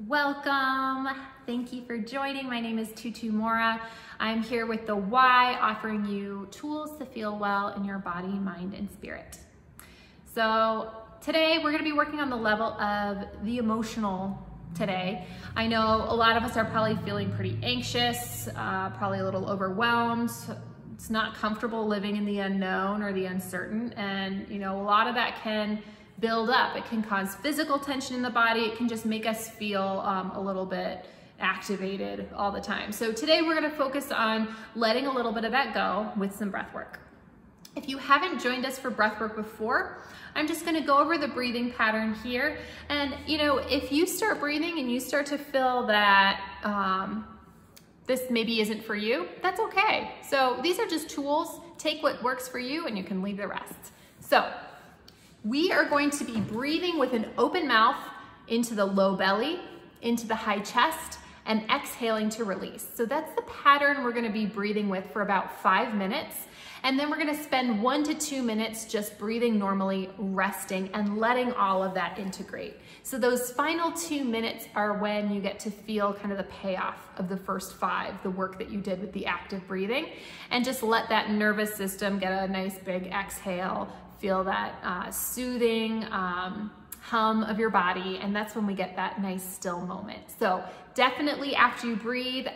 Welcome. Thank you for joining. My name is Tutu Mora. I'm here with the Why, offering you tools to feel well in your body, mind, and spirit. So today we're going to be working on the level of the emotional today. I know a lot of us are probably feeling pretty anxious, probably a little overwhelmed. It's not comfortable living in the unknown or the uncertain. And you know, a lot of that can build up. It can cause physical tension in the body. It can just make us feel a little bit activated all the time. So today we're going to focus on letting a little bit of that go with some breath work. If you haven't joined us for breath work before, I'm just going to go over the breathing pattern here. And you know, if you start breathing and you start to feel that this maybe isn't for you, that's okay. So these are just tools. Take what works for you and you can leave the rest. So we are going to be breathing with an open mouth into the low belly, into the high chest, and exhaling to release. So that's the pattern we're going to be breathing with for about 5 minutes. And then we're going to spend 1 to 2 minutes just breathing normally, resting, and letting all of that integrate. So those final 2 minutes are when you get to feel kind of the payoff of the first 5, the work that you did with the active breathing, and just let that nervous system get a nice big exhale. Feel that soothing hum of your body, and that's when we get that nice still moment. So definitely after you breathe,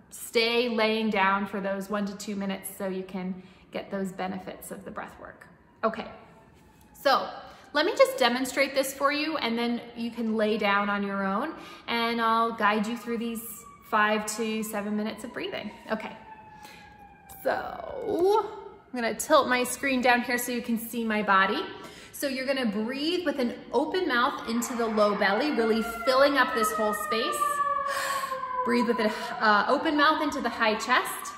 stay laying down for those 1 to 2 minutes so you can get those benefits of the breath work. Okay, so let me just demonstrate this for you, and then you can lay down on your own, and I'll guide you through these 5 to 7 minutes of breathing. Okay, so I'm gonna tilt my screen down here so you can see my body. So you're gonna breathe with an open mouth into the low belly, really filling up this whole space. Breathe with an open mouth into the high chest,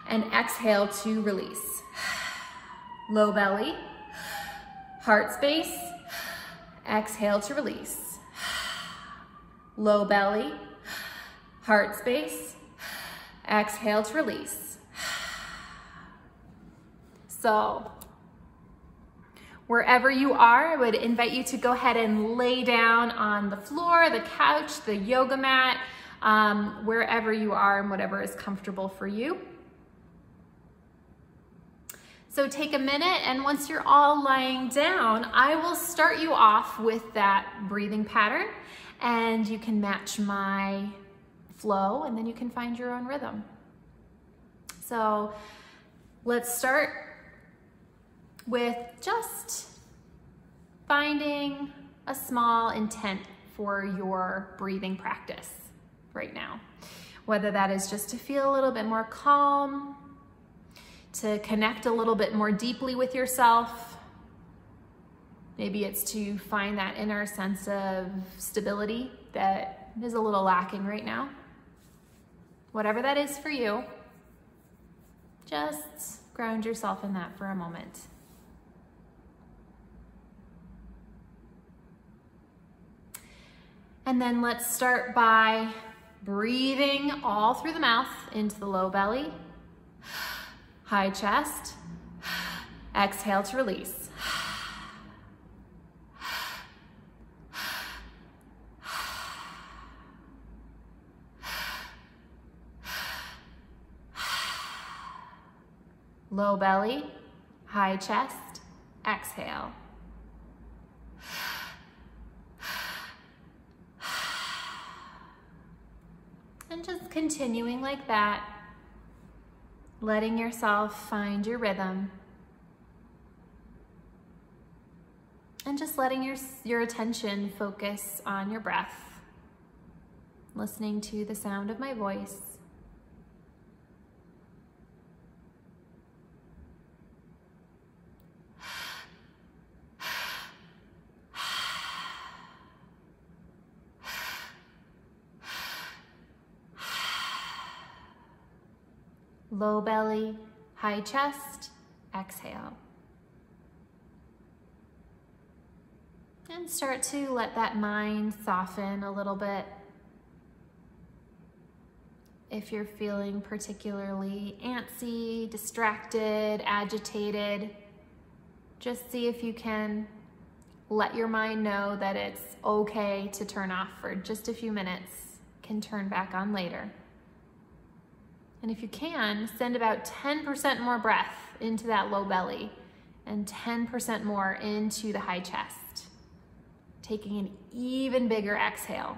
and exhale to release. Low belly, heart space, exhale to release. Low belly, heart space, exhale to release. So wherever you are, I would invite you to go ahead and lay down on the floor, the couch, the yoga mat, wherever you are and whatever is comfortable for you. So take a minute, and once you're all lying down, I will start you off with that breathing pattern, and you can match my flow, and then you can find your own rhythm. So let's start with just finding a small intent for your breathing practice right now. Whether that is just to feel a little bit more calm, to connect a little bit more deeply with yourself. Maybe it's to find that inner sense of stability that is a little lacking right now. Whatever that is for you, just ground yourself in that for a moment. And then let's start by breathing all through the mouth into the low belly, high chest, exhale to release. Low belly, high chest, exhale. And just continuing like that, letting yourself find your rhythm, and just letting your attention focus on your breath, listening to the sound of my voice. Low belly, high chest, exhale. And start to let that mind soften a little bit. If you're feeling particularly antsy, distracted, agitated, just see if you can Let your mind know that it's okay to turn off for just a few minutes, can turn back on later. And if you can, send about 10% more breath into that low belly and 10% more into the high chest, taking an even bigger exhale.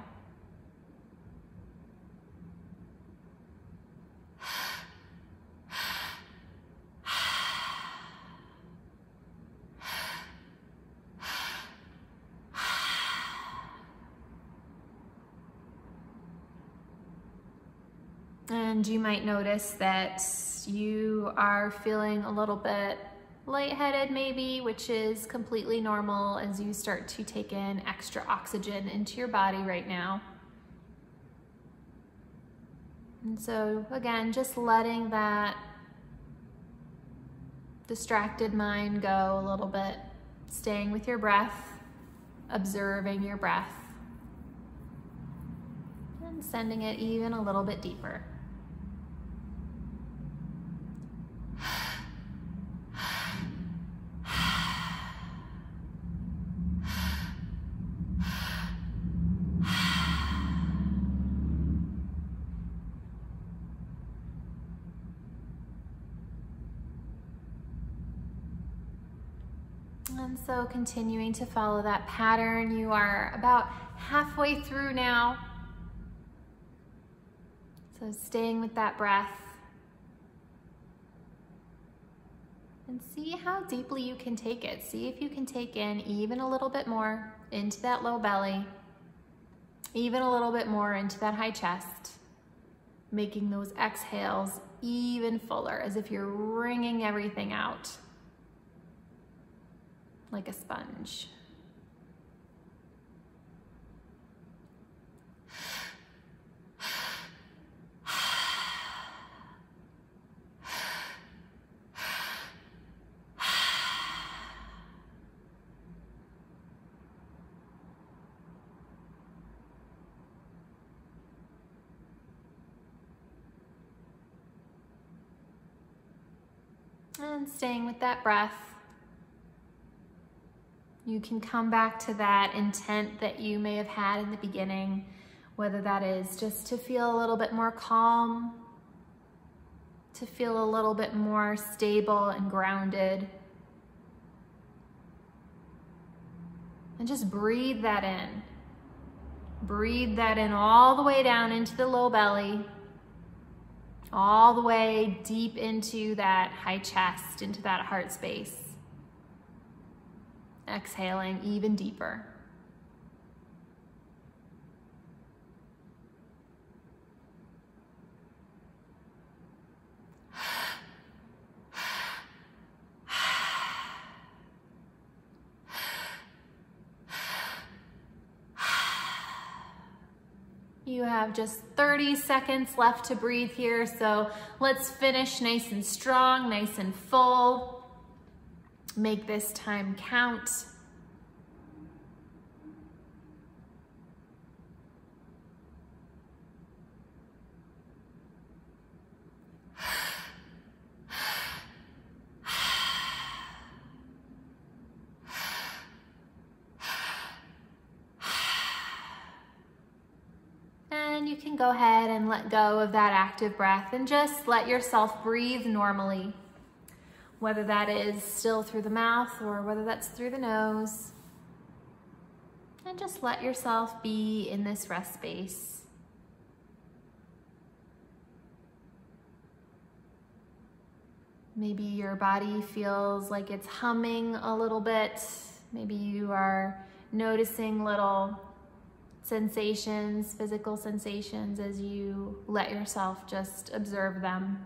And you might notice that you are feeling a little bit lightheaded maybe, which is completely normal as you start to take in extra oxygen into your body right now. And so again, just letting that distracted mind go a little bit, staying with your breath, observing your breath, and sending it even a little bit deeper. And so continuing to follow that pattern, you are about halfway through now. So staying with that breath. And see how deeply you can take it. See if you can take in even a little bit more into that low belly, even a little bit more into that high chest, making those exhales even fuller, as if you're wringing everything out like a sponge. And staying with that breath, you can come back to that intent that you may have had in the beginning, whether that is just to feel a little bit more calm, to feel a little bit more stable and grounded. And just breathe that in. Breathe that in all the way down into the low belly, all the way deep into that high chest, into that heart space. Exhaling even deeper. You have just 30 seconds left to breathe here, so let's finish nice and strong, nice and full. Make this time count. And you can go ahead and let go of that active breath and just let yourself breathe normally, whether that is still through the mouth or whether that's through the nose. And just let yourself be in this rest space. Maybe your body feels like it's humming a little bit. Maybe you are noticing little sensations, physical sensations, as you let yourself just observe them.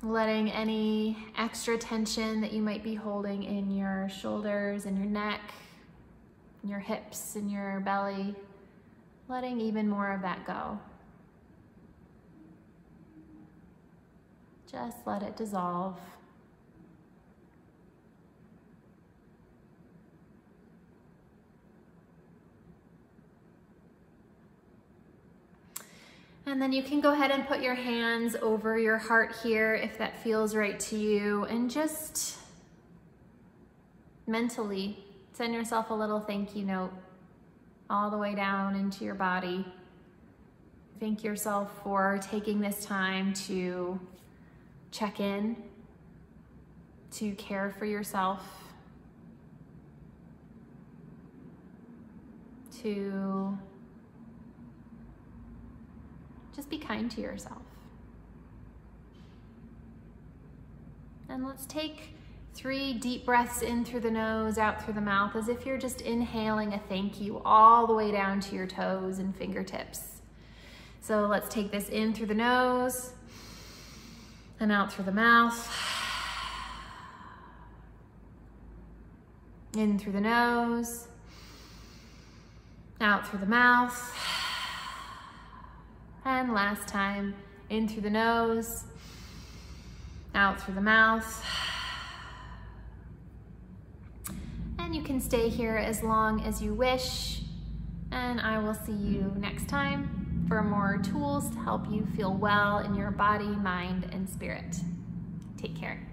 Letting any extra tension that you might be holding in your shoulders and your neck, and your hips and your belly, letting even more of that go. Just let it dissolve. And then you can go ahead and put your hands over your heart here if that feels right to you, and just mentally send yourself a little thank you note all the way down into your body. Thank yourself for taking this time to check in, to care for yourself, to just be kind to yourself. And let's take 3 deep breaths in through the nose, out through the mouth, as if you're just inhaling a thank you all the way down to your toes and fingertips. So let's take this in through the nose and out through the mouth. In through the nose, out through the mouth. And last time, in through the nose, out through the mouth. And you can stay here as long as you wish. And I will see you next time for more tools to help you feel well in your body, mind, and spirit. Take care.